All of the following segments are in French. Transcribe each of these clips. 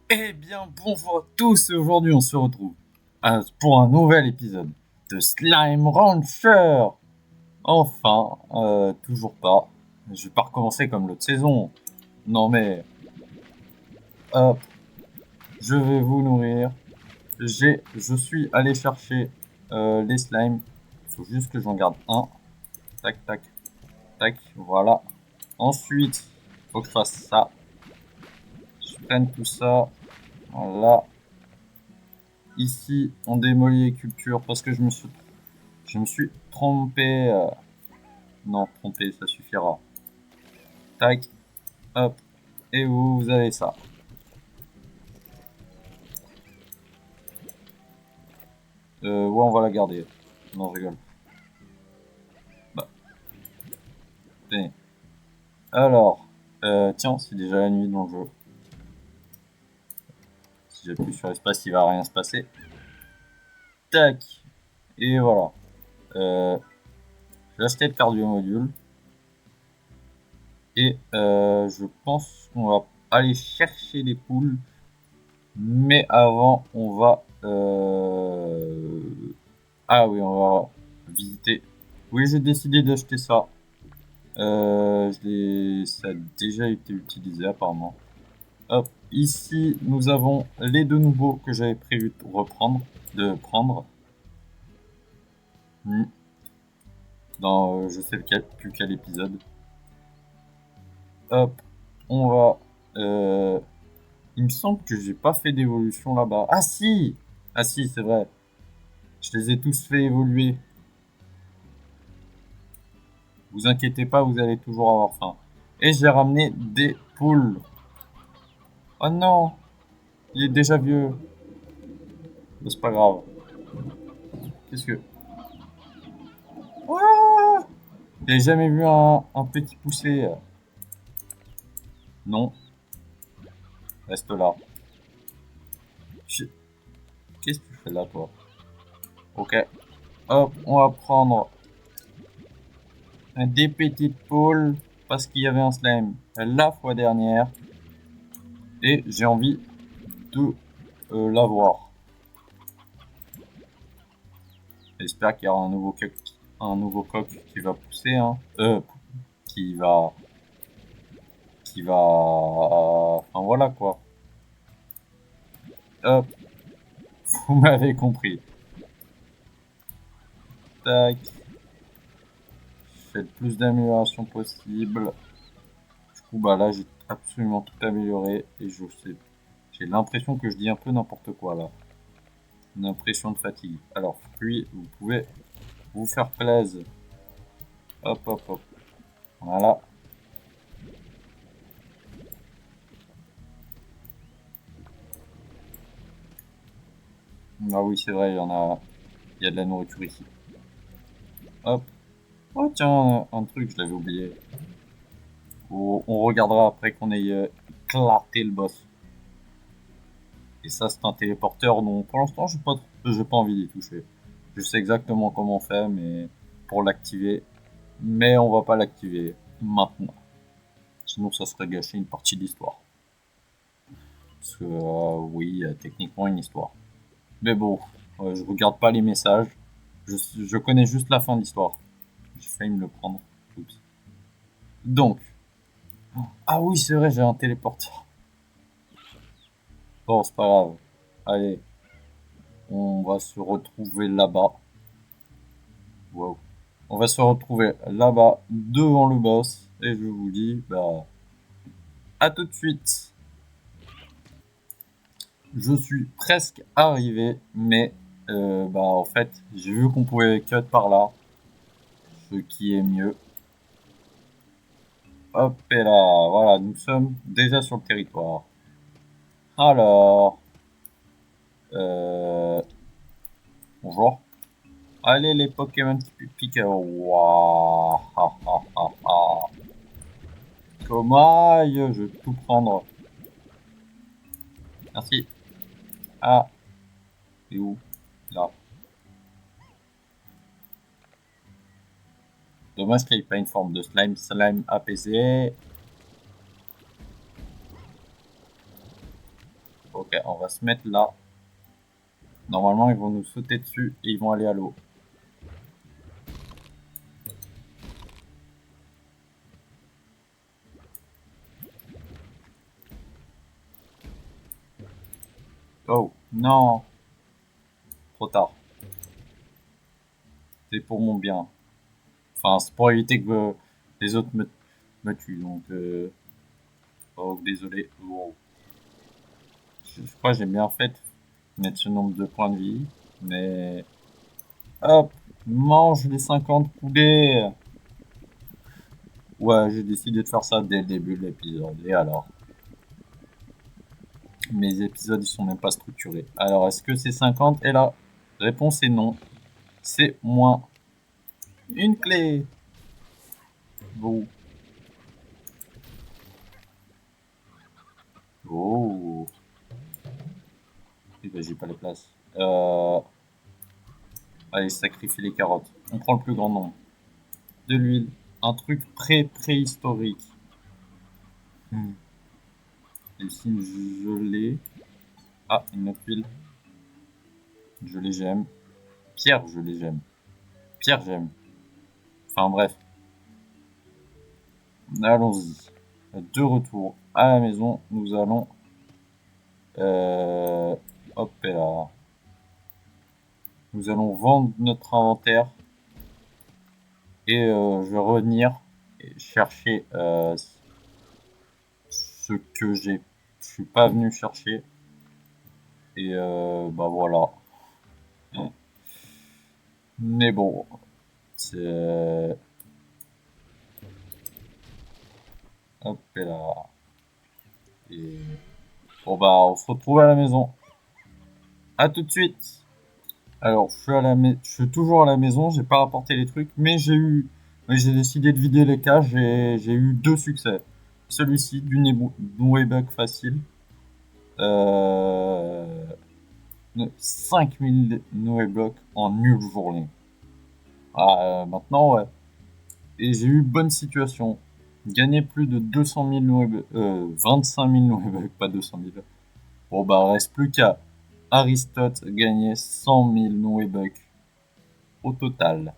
Eh bien, bonjour à tous, et aujourd'hui on se retrouve pour un nouvel épisode de Slime Rancher. Enfin, toujours pas. Je vais pas recommencer comme l'autre saison. Non mais, hop, je vais vous nourrir. Je suis allé chercher les slimes. Il faut juste que j'en garde un. Tac, tac, tac, voilà. Ensuite, il faut que je fasse ça. Je prenne tout ça. Voilà. Ici, on démolit les cultures parce que je me suis trompé. Non, trompé, ça suffira. Tac, hop, et vous avez ça. Ouais, on va la garder. Non, je rigole. Bah, tenez. Alors, tiens, c'est déjà la nuit dans le jeu. Si j'appuie sur l'espace, il va rien se passer. Tac, et voilà. J'ai acheté le cardio module. Et je pense qu'on va aller chercher les poules. Mais avant, on va... Ah oui, on va visiter. Oui, j'ai décidé d'acheter ça. Ça a déjà été utilisé apparemment. Hop, ici nous avons les deux nouveaux que j'avais prévu de prendre. Hmm. Dans je sais lequel, plus quel épisode. Hop, on va. Il me semble que j'ai pas fait d'évolution là-bas. Ah si, ah si, c'est vrai. Je les ai tous fait évoluer. Vous inquiétez pas, vous allez toujours avoir faim. Et j'ai ramené des poules. Oh non, il est déjà vieux. Mais c'est pas grave. Qu'est-ce que... Ouah, j'ai jamais vu un petit poussé. Non, reste là. Qu'est-ce que tu fais là, toi? Ok. Hop, on va prendre des petites poules parce qu'il y avait un slime la fois dernière et j'ai envie de l'avoir. J'espère qu'il y aura un nouveau coq qui va pousser, hein. Qui va, qui va, enfin voilà quoi. Hop, vous m'avez compris. Tac, je fais le plus d'amélioration possible. Du coup, bah là, j'ai absolument tout amélioré et j'ai l'impression que je dis un peu n'importe quoi là. Une impression de fatigue. Alors, puis, vous pouvez vous faire plaisir. Hop, hop, hop. Voilà. Ah oui, c'est vrai, il y a de la nourriture ici. Hop. Oh tiens, un truc, je l'avais oublié. On regardera après qu'on ait éclaté le boss. Et ça, c'est un téléporteur dont pour l'instant, j'ai pas envie d'y toucher. Je sais exactement comment on fait, mais pour l'activer. Mais on va pas l'activer maintenant. Sinon, ça serait gâcher une partie de l'histoire. Parce que, oui, il y a techniquement une histoire. Mais bon, je regarde pas les messages. Je connais juste la fin de l'histoire. J'ai failli me le prendre. Oups. Donc, ah oui, c'est vrai, j'ai un téléporteur. Bon, c'est pas grave. Allez, on va se retrouver là-bas. Wow. On va se retrouver là-bas devant le boss. Et je vous dis, bah, à tout de suite. Je suis presque arrivé, mais bah en fait, j'ai vu qu'on pouvait cut par là, ce qui est mieux. Hop et là, voilà, nous sommes déjà sur le territoire. Alors, euh, bonjour. Allez les Pokémon qui piquent. Waouh, ha, ha, ha, ha. Comment je vais tout prendre. Merci. Ah, et où? Là. Dommage qu'il n'y ait pas une forme de slime. Slime apaisé. Ok, on va se mettre là. Normalement, ils vont nous sauter dessus et ils vont aller à l'eau. Oh, non! Trop tard. C'est pour mon bien. Enfin, c'est pour éviter que les autres me tuent, donc... Oh, désolé. Wow. Je crois que j'ai bien fait de mettre ce nombre de points de vie, mais... Hop! Mange les 50 poulets! Ouais, j'ai décidé de faire ça dès le début de l'épisode, et alors? Mes épisodes, ils sont même pas structurés. Alors, est-ce que c'est 50? Et la réponse est non. C'est moins. Une clé! Bon. Oh! Eh ben, j'ai pas la place. Allez, sacrifier les carottes. On prend le plus grand nombre. De l'huile. Un truc préhistorique. Et si je l'ai. Ah, une autre huile. Je les j'aime. Pierre, je les j'aime. Pierre, j'aime. Enfin bref. Allons-y. De retour à la maison, nous allons... hop et là. Nous allons vendre notre inventaire. Et je vais revenir et chercher ce que je suis pas venu chercher. Et bah voilà. Mais bon, c'est... Hop et là. Et... Bon bah on se retrouve à la maison. À tout de suite. Alors je suis toujours à la maison, j'ai pas rapporté les trucs, mais j'ai décidé de vider les cages et j'ai eu 2 succès. Celui-ci du Bug facile. Euh... 5000 Blocs en nulle journée. Ah, maintenant, ouais. Et j'ai eu bonne situation. Gagner plus de 200 000 25 000 Blocs, pas 200 000. Bon, bah, reste plus qu'à Aristote gagner 100 000 Blocs au total.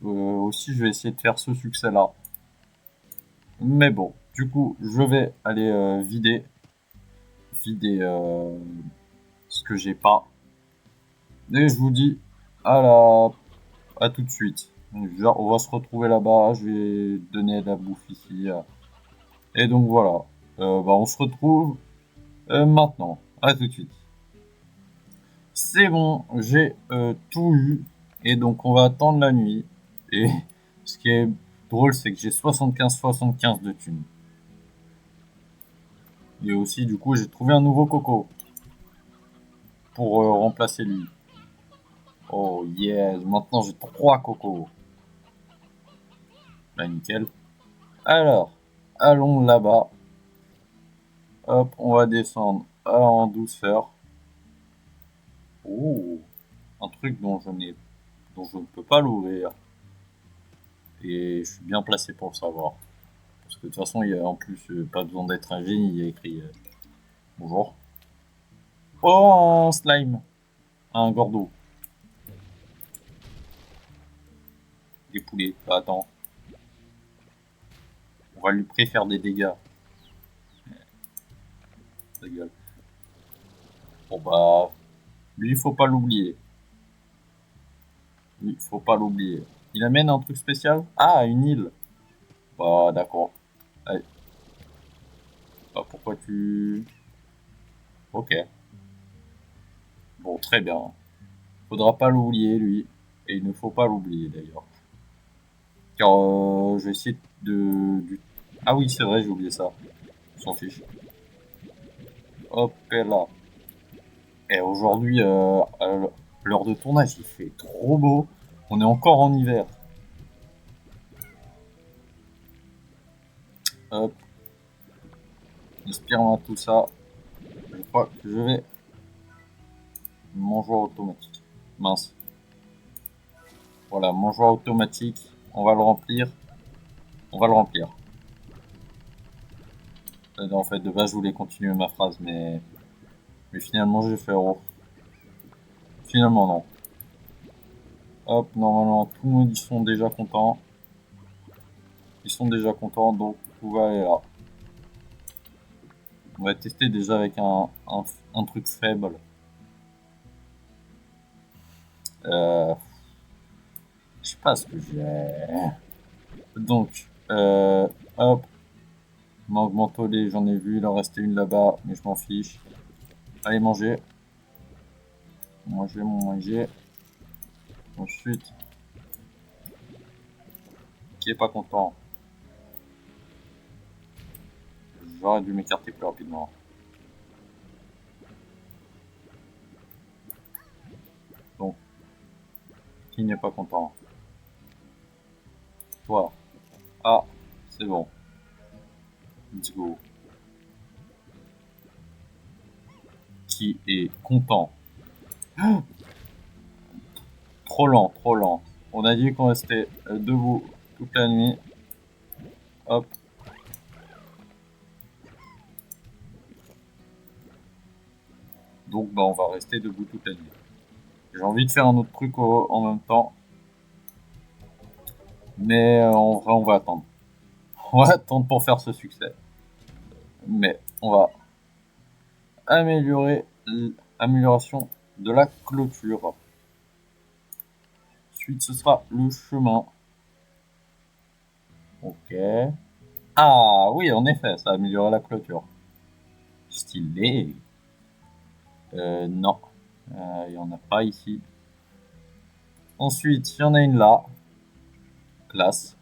Aussi, je vais essayer de faire ce succès-là. Mais bon, du coup, je vais aller vider ce que j'ai pas. Et je vous dis à tout de suite. On va se retrouver là-bas. Je vais donner de la bouffe ici. Et donc voilà. Bah, on se retrouve maintenant. À tout de suite. C'est bon, j'ai tout eu. Et donc on va attendre la nuit. Et ce qui est drôle, c'est que j'ai 75 de thunes. Et aussi, du coup, j'ai trouvé un nouveau coco pour remplacer lui. Oh yes, maintenant j'ai 3 cocos. Bah nickel. Alors, allons là-bas. Hop, on va descendre en douceur. Oh, un truc dont je ne peux pas l'ouvrir. Et je suis bien placé pour le savoir. Parce que de toute façon, il y a en plus pas besoin d'être un génie, il y a écrit bonjour. Oh, un slime. Un gordo. Des poulets. Bah, attends. On va lui préférer des dégâts. Ta gueule. Bon bah, lui, faut pas l'oublier. Lui, faut pas l'oublier. Il amène un truc spécial? Ah, une île. Bah, d'accord. Allez. Bah, pourquoi tu... Ok. Bon, très bien. Faudra pas l'oublier, lui. Et il ne faut pas l'oublier, d'ailleurs. Car je vais essayer Ah oui, c'est vrai, j'ai oublié ça. On s'en fiche. Hop et là. Et aujourd'hui, à l'heure de tournage, il fait trop beau. On est encore en hiver. Hop. Inspire-moi tout ça. Je crois que je vais... Mangeoire automatique. Mince. Voilà, mangeoire automatique. On va le remplir. On va le remplir. En fait, de base, je voulais continuer ma phrase, mais Mais finalement, j'ai fait oh. Finalement, non. Hop, normalement, tout le monde, ils sont déjà contents. Ils sont déjà contents, donc tout va aller là. On va tester déjà avec un truc faible. Je sais pas ce que j'ai. Donc, hop. Mangue mentholé, j'en ai vu. Il en restait une là-bas, mais je m'en fiche. Allez, manger. Manger. Ensuite, qui est pas content. J'aurais dû m'écarter plus rapidement. Donc, qui n'est pas content? Toi. Ah, c'est bon. Let's go. Qui est content? Trop lent, trop lent. On a dit qu'on restait debout toute la nuit. Hop. Donc, bah, on va rester debout toute la nuit. J'ai envie de faire un autre truc en même temps. Mais en vrai, on va attendre. On va attendre pour faire ce succès. Mais on va améliorer l'amélioration de la clôture. Ensuite, ce sera le chemin. Ok. Ah oui, en effet, ça a amélioré la clôture. Stylé. Non. Il n'y en a pas ici. Ensuite, il y en a une là. Classe.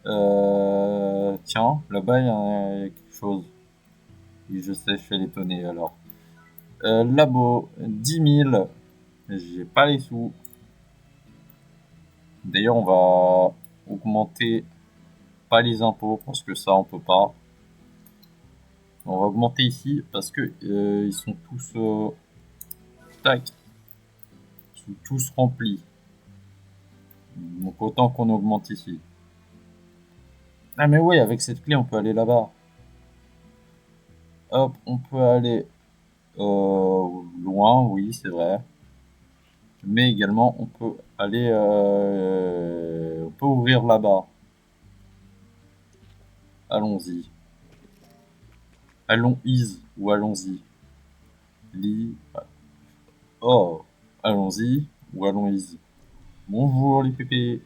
Tiens, là-bas, il y a quelque chose. Oui, je sais, je fais l'étonner alors. Labo, 10 000. J'ai pas les sous. D'ailleurs, on va augmenter pas les impôts parce que ça, on peut pas. On va augmenter ici parce que ils sont tous tac, ils sont tous remplis. Donc autant qu'on augmente ici. Ah mais oui, avec cette clé, on peut aller là-bas. Hop, on peut aller loin, oui, c'est vrai. Mais également, on peut aller, on peut ouvrir là-bas. Allons-y. Allons-y ou allons-y. Oh, allons-y ou allons-y. Bonjour les pépés.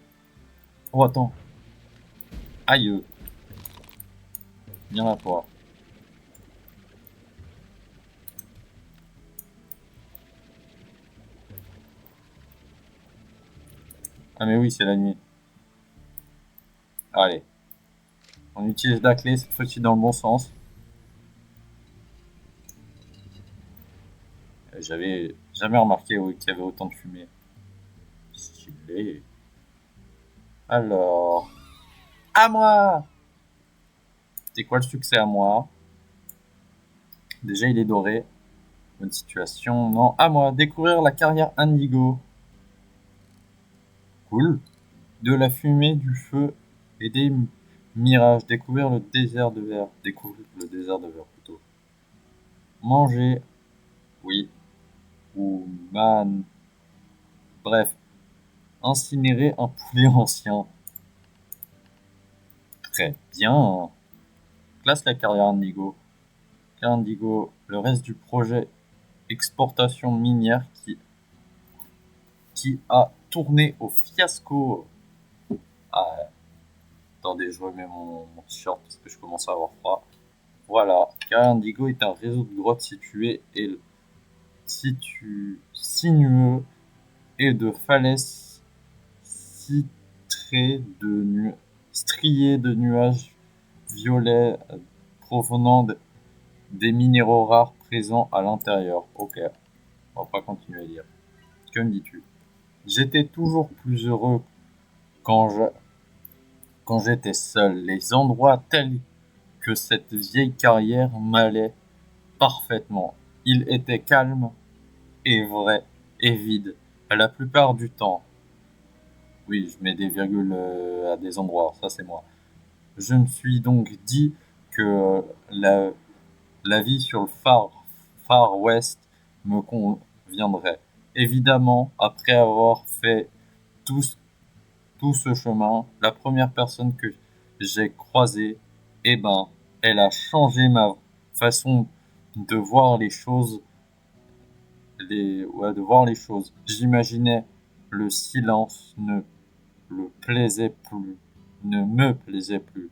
Oh attends. Aïe. Viens là toi. Ah mais oui, c'est la nuit. Allez. On utilise la clé cette fois-ci dans le bon sens. J'avais jamais remarqué oui, qu'il y avait autant de fumée. Stylé. Alors. À moi. C'est quoi le succès à moi? Déjà il est doré. Bonne situation. Non, à moi. Découvrir la carrière Indigo. Cool. De la fumée, du feu et des mirages. Découvrir le désert de verre. Découvrir le désert de verre plutôt. Manger. Oui. Ou man. Bref. Incinérer un poulet ancien. Très bien. Classe la carrière Indigo. Carrière Indigo. Le reste du projet exportation minière qui a tourné au fiasco. Ah, attendez, je remets mon t-shirt parce que je commence à avoir froid. Voilà, Carré Indigo est un réseau de grottes sinueux et de falaises striées de nuages violets provenant des minéraux rares présents à l'intérieur. Ok, on va pas continuer à lire. Que me dis-tu? J'étais toujours plus heureux quand j'étais seul. Les endroits tels que cette vieille carrière m'allaient parfaitement. Il était calme et vrai et vide la plupart du temps. Oui, je mets des virgules à des endroits, ça c'est moi. Je me suis donc dit que la vie sur le Far West me conviendrait. Évidemment, après avoir fait tout, tout ce chemin, la première personne que j'ai croisée, eh ben, elle a changé ma façon de voir les choses, de voir les choses. J'imaginais le silence le plaisait plus, ne me plaisait plus.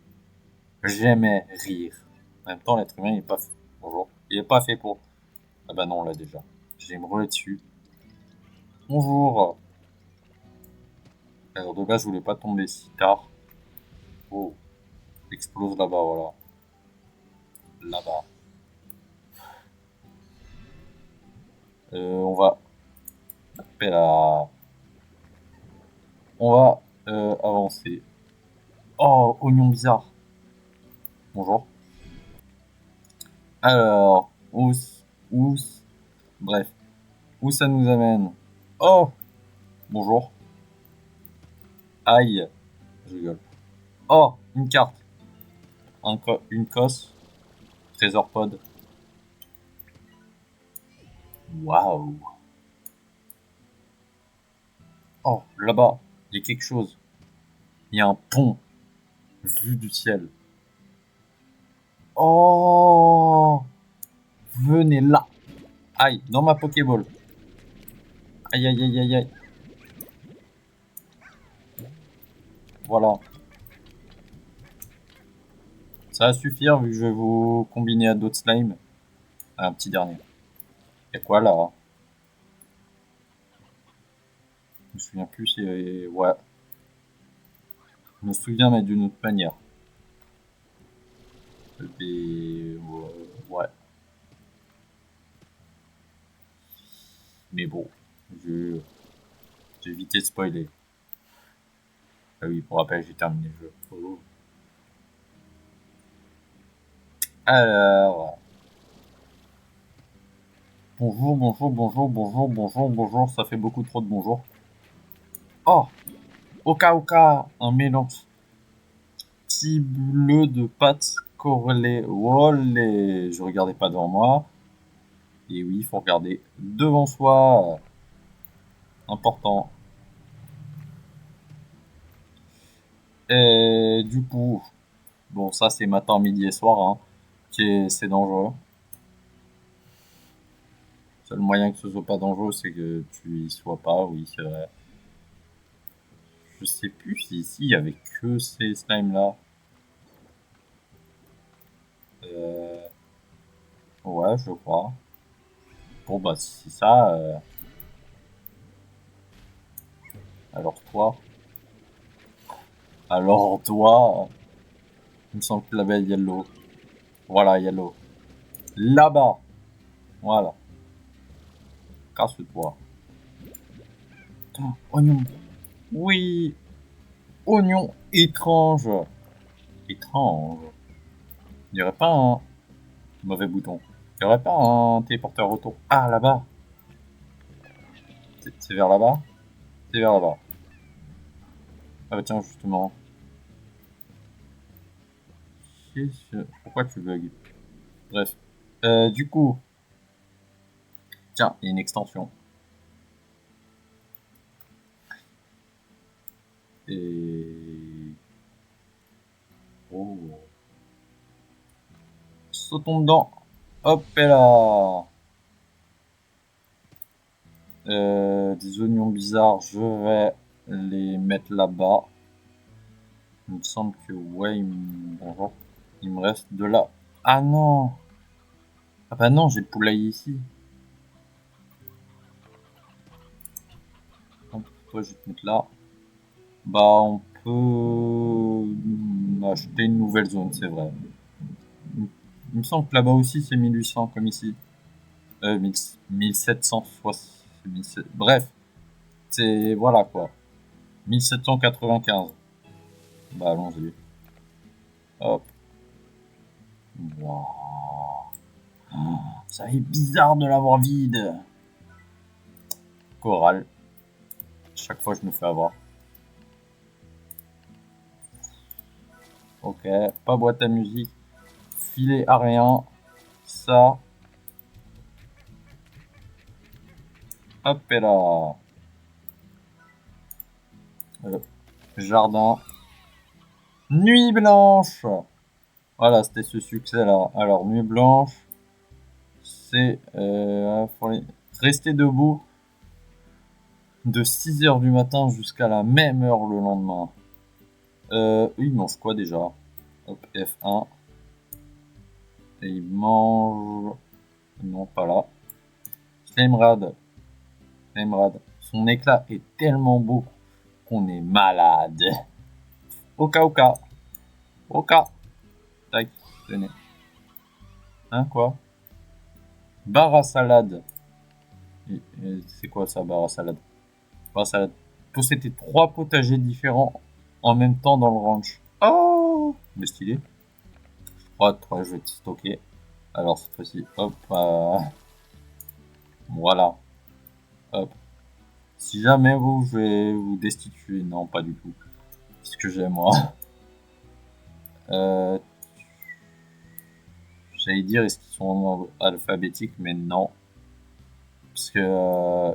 J'aimais rire. En même temps, l'être humain, il est pas fait. Bonjour. Il est pas fait pour. Ah bah non, là déjà. Je vais me rouler dessus. Bonjour. Alors de base, je voulais pas tomber si tard. Oh, explose là-bas, voilà. Là-bas. On va. Là. On va avancer. Oh, oignon bizarre. Bonjour. Alors, où, bref, où ça nous amène? Oh, bonjour. Aïe, je rigole. Oh, une carte. Une cosse. Trésor pod. Waouh. Oh, là-bas, il y a quelque chose. Il y a un pont vu du ciel. Oh, venez là. Aïe, dans ma Pokéball. Aïe, aïe, aïe, aïe, aïe. Voilà. Ça va suffire vu que je vais vous combiner à d'autres slimes. Un petit dernier. Y'a quoi là? Je me souviens plus si... Ouais. Je me souviens mais d'une autre manière. Et... Ouais. Mais bon. J'ai évité de spoiler. Ah oui, pour rappel, j'ai terminé le jeu. Oh. Alors... Bonjour, bonjour, bonjour, bonjour, bonjour, bonjour. Ça fait beaucoup trop de bonjour. Oh, Oka, un mélange petit bleu de pâtes corrélées. Olé, je regardais pas devant moi. Et oui, il faut regarder devant soi. Important. Et du coup, bon, ça c'est matin, midi et soir, hein, c'est dangereux. Seul moyen que ce soit pas dangereux, c'est que tu y sois pas, oui, c'est vrai. Je sais plus si ici il y avait que ces slimes là. Euh, ouais, je crois. Bon, bah, si c'est ça, alors toi. Alors toi, il me semble que là-bas, Yellow. Voilà, Yellow. Là-bas. Voilà. Casse-toi. Oignon. Oui. Oignon étrange. Étrange. Il n'y aurait pas un mauvais bouton. Il n'y aurait pas un téléporteur retour. Ah, là-bas. C'est vers là-bas. C'est vers là-bas. Ah bah tiens, justement. Pourquoi tu bugs? Bref. Du coup. Tiens, il y a une extension. Et... Oh. Sautons dedans. Hop et là. Des oignons bizarres, je vais les mettre là-bas. Il me semble que ouais, bonjour. Il me reste de là. Ah non. Ah bah non, j'ai le poulailler ici. Donc, toi, je vais te mettre là. Bah, on peut acheter une nouvelle zone, c'est vrai. Il me semble que là-bas aussi, c'est 1800 comme ici. 1760. Bref, c'est voilà quoi. 1795. Bah, allons-y. Hop. Wow. Ça fait bizarre de l'avoir vide. Chorale. Chaque fois, je me fais avoir. Ok, pas boîte à musique. Filet à rien. Ça. Hop et là. Jardin. Nuit blanche. Voilà, c'était ce succès-là. Alors, nuit blanche, c'est rester debout de 6h du matin jusqu'à la même heure le lendemain. Il mange quoi déjà? Hop, F1. Et il mange... Non, pas là. Slimerad. Son éclat est tellement beau qu'on est malade. Oka. Tac, tenez. Hein, quoi? Bar à salade. C'est quoi ça, bar à salade? Bar à salade. Posséder 3 potagers différents en même temps dans le ranch. Oh! Mais stylé. 3, je vais te stocker. Alors cette fois-ci, hop. Voilà. Hop. Si jamais je vais vous destituer. Non, pas du tout. C'est ce que j'ai, moi. J'allais dire, est-ce qu'ils sont en ordre alphabétique, mais non. Parce que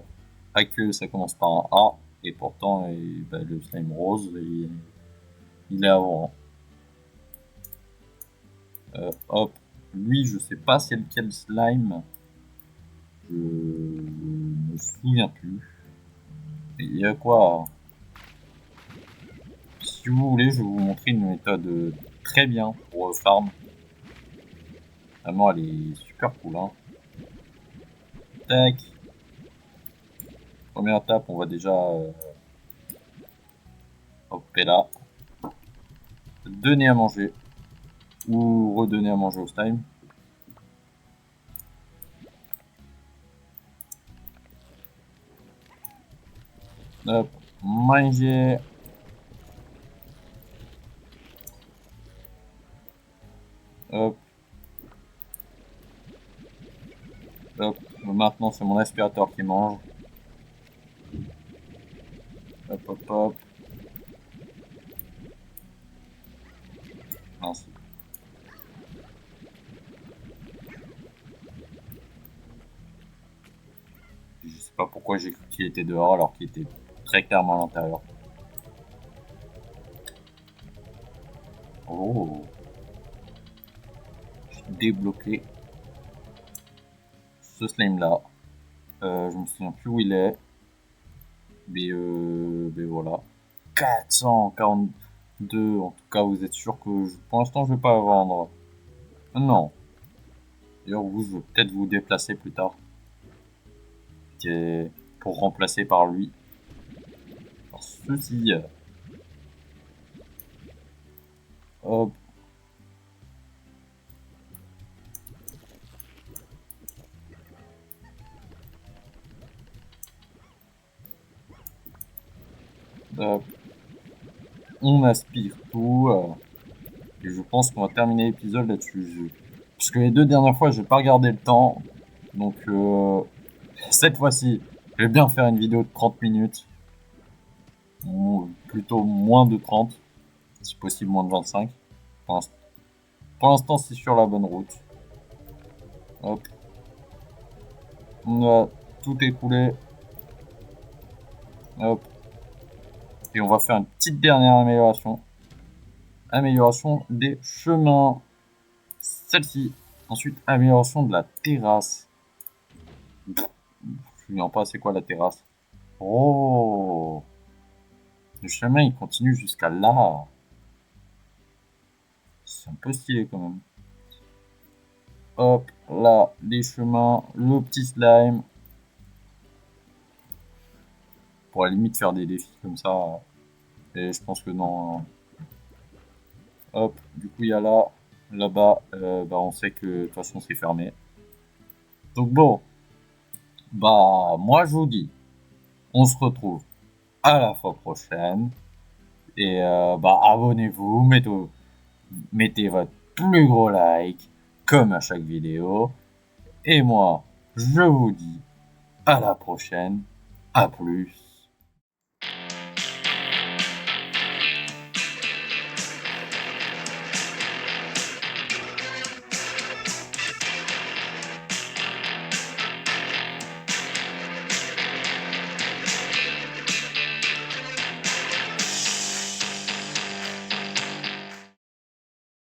Aqueux, ça commence par un A, et pourtant, le slime rose, il est avant. Hop. Lui, je sais pas c'est lequel slime. Je me souviens plus. Et il y a quoi? Si vous voulez, je vais vous montrer une méthode très bien pour farm. Vraiment, elle est super cool, hein. Tac. Première étape, on va déjà hop et là. Donner à manger. Ou redonner à manger au slime. Hop, manger. Hop. Hop. Maintenant, c'est mon aspirateur qui mange. Hop. Mince. Je sais pas pourquoi j'ai cru qu'il était dehors alors qu'il était très clairement à l'intérieur. Oh. J'ai débloqué ce slime là. Je me souviens plus où il est. Mais voilà. 442. En tout cas, vous êtes sûr que pour l'instant, je vais pas vendre. Non. D'ailleurs, je vais peut-être vous déplacer plus tard. Pour remplacer par lui. Par ceci. Hop. Hop. On aspire tout. Et je pense qu'on va terminer l'épisode là-dessus. Parce que les 2 dernières fois, j'ai pas regardé le temps. Donc, cette fois-ci, je vais bien faire une vidéo de 30 minutes. Plutôt moins de 30. Si possible, moins de 25. Pour l'instant, c'est sur la bonne route. Hop. On a tout écoulé. Hop. Et on va faire une petite dernière amélioration. Amélioration des chemins. Celle-ci. Ensuite, amélioration de la terrasse. Je me souviens pas c'est quoi la terrasse. Oh. Le chemin il continue jusqu'à là. C'est un peu stylé quand même. Hop, là, les chemins, le petit slime. Pour à la limite faire des défis comme ça. Et je pense que non. Hop, du coup il y a là-bas, on sait que de toute façon c'est fermé. Donc bon, moi je vous dis, on se retrouve à la fois prochaine. Et abonnez-vous, mettez votre plus gros like, comme à chaque vidéo. Et moi, je vous dis à la prochaine, à plus.